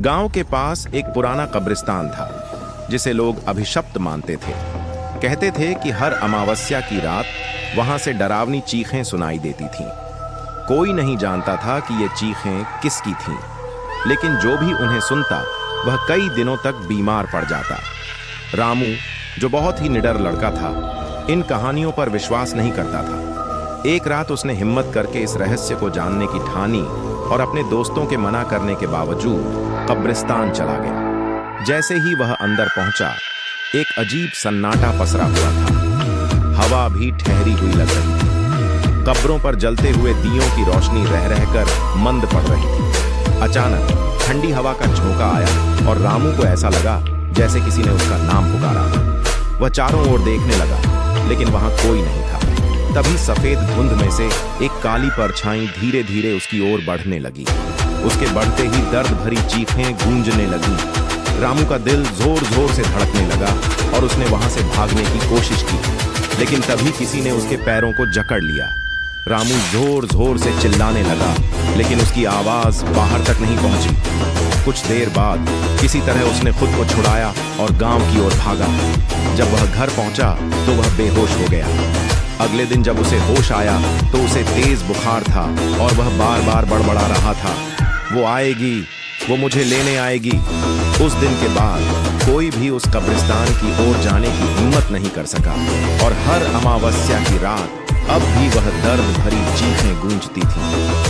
गांव के पास एक पुराना कब्रिस्तान था जिसे लोग अभिशप्त मानते थे। कहते थे कि हर अमावस्या की रात वहां से डरावनी चीखें सुनाई देती थीं। कोई नहीं जानता था कि ये चीखें किसकी थीं, लेकिन जो भी उन्हें सुनता वह कई दिनों तक बीमार पड़ जाता। रामू, जो बहुत ही निडर लड़का था, इन कहानियों पर विश्वास नहीं करता था। एक रात उसने हिम्मत करके इस रहस्य को जानने की ठानी और अपने दोस्तों के मना करने के बावजूद कब्रिस्तान चला गया। जैसे ही वह अंदर पहुंचा, एक अजीब सन्नाटा पसरा हुआ था। हवा भी ठहरी हुई लग रही थी। कब्रों पर जलते हुए दियों की रोशनी रह रहकर मंद पड़ रही थी। अचानक ठंडी हवा का झोंका आया और रामू को ऐसा लगा जैसे किसी ने उसका नाम पुकारा। वह चारों ओर देखने लगा, लेकिन वहां कोई नहीं था। तभी सफेद धुंध में से एक काली परछाई धीरे धीरे उसकी ओर बढ़ने लगी। उसके बढ़ते ही दर्द भरी चीखें गूंजने लगी। रामू का दिल जोर जोर से धड़कने लगा और उसने वहां से भागने की कोशिश की, लेकिन तभी किसी ने उसके पैरों को जकड़ लिया। रामू जोर जोर से चिल्लाने लगा, लेकिन उसकी आवाज बाहर तक नहीं पहुंची। कुछ देर बाद किसी तरह उसने खुद को छुड़ाया और गांव की ओर भागा। जब वह घर पहुंचा तो वह बेहोश हो गया। अगले दिन जब उसे होश आया तो उसे तेज बुखार था और वह बार बार बड़बड़ा रहा था, वो आएगी, वो मुझे लेने आएगी। उस दिन के बाद कोई भी उस कब्रिस्तान की ओर जाने की हिम्मत नहीं कर सका और हर अमावस्या की रात अब भी वह दर्द भरी चीखें गूंजती थीं।